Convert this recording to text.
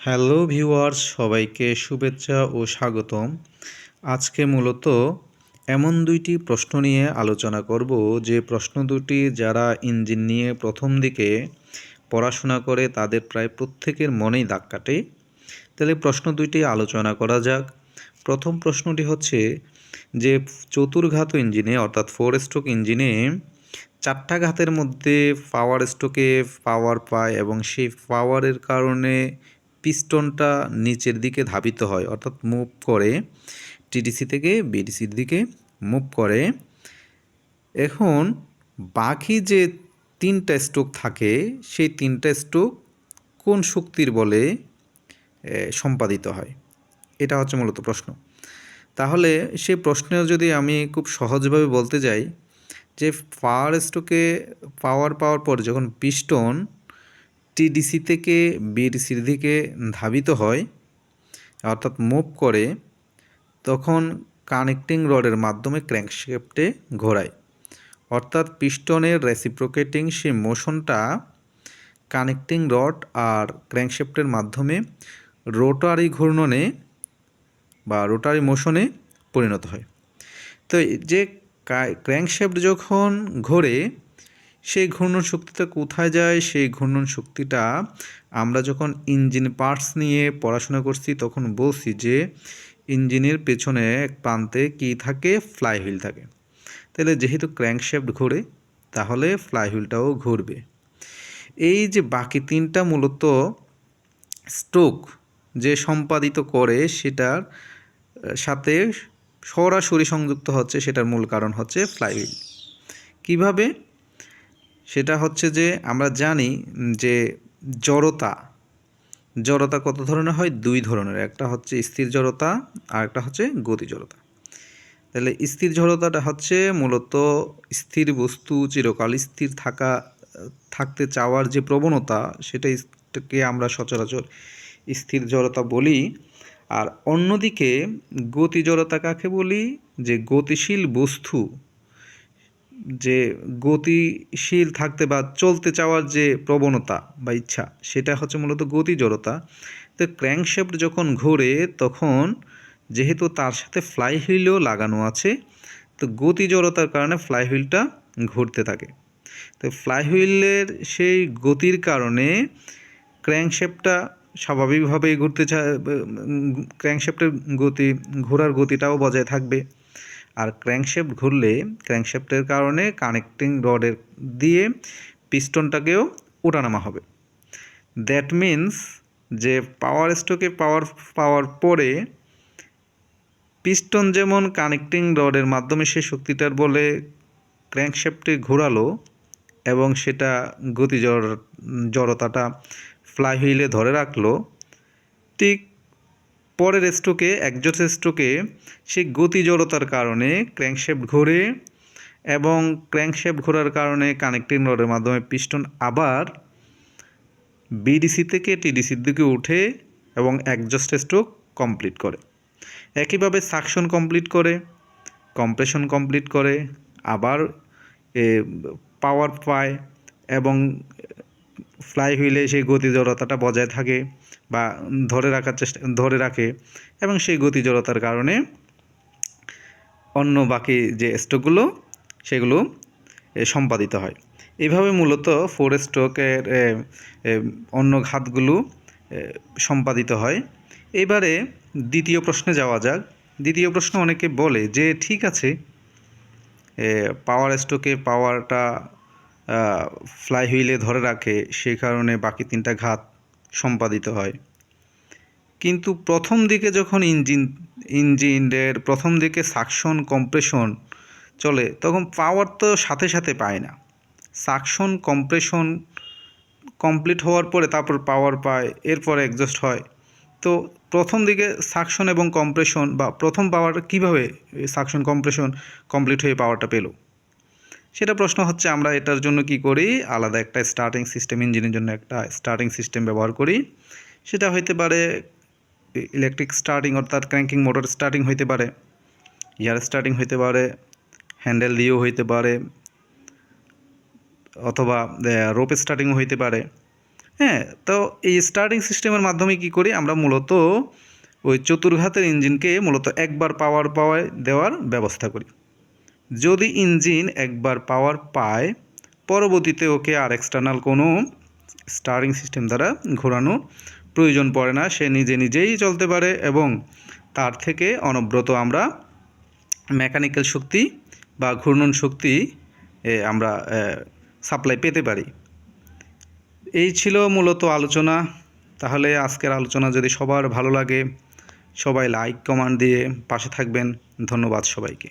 Hello viewers, সবাইকে শুভেচ্ছা ও স্বাগতম। আজকে মূলত এমন দুইটি প্রশ্ন নিয়ে আলোচনা করব যে প্রশ্ন দুটি যারা ইঞ্জিন নিয়ে প্রথম দিকে পড়াশোনা করে তাদের প্রায় প্রত্যেকের মনেই দাগ কাটে। তাহলে প্রশ্ন দুইটি আলোচনা করা যাক। প্রথম প্রশ্নটি হচ্ছে যে চতুর্ঘাত ইঞ্জিনে অর্থাৎ 4 স্ট্রোক ইঞ্জিনে 4টা ঘাতের মধ্যে পাওয়ার স্ট্রোকে পাওয়ার পায় এবং সেই পাওয়ারের কারণে পিস্টনটা নিচের দিকে ধাবিত হয়, অর্থাৎ মুভ করে টিডিসি থেকে বিডিসির দিকে মুভ করে। এখন বাকি যে 3টা স্ট্রোক থাকে সেই 3টা স্ট্রোক কোন শক্তির বলে সম্পাদিত হয়, এটা হচ্ছে মূলত প্রশ্ন। তাহলে সে প্রশ্নেও যদি আমি খুব সহজভাবে বলতে যাই যে পাওয়ার স্ট্রোকে পাওয়ার পাওয়ার পর যখন পিস্টন টিডিসি থেকে বিডিসির দিকে ধাবিত হয় অর্থাৎ মুভ করে, তখন কানেক্টিং রডের মাধ্যমে ক্র্যাঙ্কশ্যাফটে ঘোরায়। অর্থাৎ পিস্টনের রেসিপ্রোকেটিং সেই মোশনটা কানেক্টিং রড আর ক্র্যাঙ্কশ্যাফটের মাধ্যমে রোটারি ঘূর্ণনে বা রোটারি মোশনে পরিণত হয়। তো যে ক্র্যাঙ্কশ্যাফট যখন ঘোরে সেই ঘূর্ণন শক্তিটা কোথায় যায়? সেই ঘূর্ণন শক্তিটা আমরা যখন ইঞ্জিন পার্টস নিয়ে পড়াশোনা করছি তখন বলছি যে ইঞ্জিনের পেছনে এক প্রান্তে কী থাকে? ফ্লাইহুইল থাকে। তাহলে যেহেতু ক্র্যাঙ্কশ্যাফট ঘোরে তাহলে ফ্লাইহুইলটাও ঘুরবে। এই যে বাকি 3টা মূলত স্ট্রোক যে সম্পাদিত করে সেটার সাথে সরাসরি সংযুক্ত হচ্ছে, সেটার মূল কারণ হচ্ছে ফ্লাইহুইল। কিভাবে? সেটা হচ্ছে যে আমরা জানি যে জড়তা কত ধরনের হয়? 2 ধরনের। একটা হচ্ছে স্থির জড়তা আর একটা হচ্ছে গতি জড়তা। তাহলে স্থির জড়তাটা হচ্ছে মূলত স্থির বস্তু চিরকাল স্থির থাকতে চাওয়ার যে প্রবণতা, সেটাকে আমরা সচরাচর স্থির জড়তা বলি। আর অন্যদিকে গতি জড়তা কাকে বলি? যে গতিশীল বস্তু যে গতিশীল থাকতে বা চলতে চাওয়ার যে প্রবণতা বা ইচ্ছা, সেটা হচ্ছে মূলত গতি জড়তা। তো ক্র্যাঙ্কশ্যাফট যখন ঘোরে তখন যেহেতু তার সাথে ফ্লাইহুইলও লাগানো আছে, তো গতি জড়তার কারণে ফ্লাইহুইলটা ঘুরতে থাকে। তো ফ্লাইহুইলের সেই গতির কারণে ক্র্যাঙ্কশ্যাফটটা স্বাভাবিকভাবেই ক্র্যাঙ্কশ্যাফটের ঘোরার গতিটাও বজায় থাকবে। আর ক্র্যাঙ্কশ্যাফট ঘুরলে ক্র্যাঙ্কশ্যাফটের কারণে কানেক্টিং রডের দিয়ে পিস্টনটাকেও ওঠানামা হবে। দ্যাট মিন্স যে পাওয়ার স্ট্রোকে পাওয়ার পরে পিস্টন যেমন কানেক্টিং রডের মাধ্যমে সেই শক্তিটার বলে ক্র্যাঙ্কশ্যাফটে ঘোরালো এবং সেটা গতি জড়তাটা ফ্লাইহুইলে ধরে রাখলো, ঠিক পরের স্ট্রোকে একজোট স্ট্রোকে সেই গতি জড়তার কারণে ক্র্যাঙ্কশ্যাফট ঘোরে এবং ক্র্যাঙ্কশ্যাফট ঘোরার কারণে কানেক্টিং রডের মাধ্যমে পিস্টন আবার বিডিসি থেকে টিডিসির দিকে উঠে এবং একজস্ট স্ট্রোক কমপ্লিট করে। একইভাবে সাকশন কমপ্লিট করে, কম্প্রেশন কমপ্লিট করে, আবার পাওয়ার পায় এবং ফ্লাইহুইলে সেই গতি জড়তাটা বজায় থাকে বা ধরে রাখে এবং সেই গতি জড়তার কারণে অন্য বাকি যে স্ট্রোকগুলো সেগুলো সম্পাদিত হয়। এইভাবে মূলত 4 স্ট্রোকের অন্য ঘাতগুলো সম্পাদিত হয়। এবারে দ্বিতীয় প্রশ্নে যাওয়া যাক। দ্বিতীয় প্রশ্ন অনেকে বলে যে ঠিক আছে, পাওয়ার স্ট্রোকে পাওয়ারটা ফ্লাইহুইলে ধরে রাখে, সেই কারণে বাকি 3টা ঘাত সম্পাদিত হয়। কিন্তু প্রথম দিকে যখন ইঞ্জিনের প্রথম দিকে সাকশন কম্প্রেশন চলে তখন পাওয়ার তো সাথে সাথে পায় না। সাকশন কম্প্রেশন কমপ্লিট হওয়ার পরে তারপর পাওয়ার পায়, এরপরে এক্সজস্ট হয়। তো প্রথম দিকে সাকশন এবং কম্প্রেশন বা প্রথম পাওয়ারটা কীভাবে সাকশন কম্প্রেশন কমপ্লিট হয়ে পাওয়ারটা পেল, সেটা প্রশ্ন হচ্ছে। আমরা এটার জন্য কি করি? আলাদা একটা স্টার্টিং সিস্টেম, ইঞ্জিনের জন্য একটা স্টার্টিং সিস্টেম ব্যবহার করি। সেটা হইতে পারে ইলেকট্রিক স্টার্টিং অর্থাৎ ক্র্যাঙ্কিং মোটর স্টার্টিং হইতে পারে, এয়ার স্টার্টিং হইতে পারে, হ্যান্ডেল দিয়েও হইতে পারে, অথবা রোপ স্টার্টিংও হইতে পারে। হ্যাঁ, তো এই স্টার্টিং সিস্টেমের মাধ্যমে কি করি আমরা মূলত ওই চতুর্ঘাতের ইঞ্জিনকে মূলত একবার পাওয়ার দেওয়ার ব্যবস্থা করি। যদি ইঞ্জিন একবার পাওয়ার পায়, পরবর্তীতে ওকে আর এক্সটার্নাল কোনো স্টার্টিং সিস্টেম দ্বারা ঘোরানো প্রয়োজন পড়ে না, সে নিজে নিজেই চলতে পারে এবং তার থেকে অনবরত আমরা মেকানিক্যাল শক্তি বা ঘূর্ণন শক্তি আমরা সাপ্লাই পেতে পারি। এই ছিল মূলত আলোচনা। তাহলে আজকের আলোচনা যদি সবার ভালো লাগে, সবাই লাইক কমেন্ট দিয়ে পাশে থাকবেন। ধন্যবাদ সবাইকে।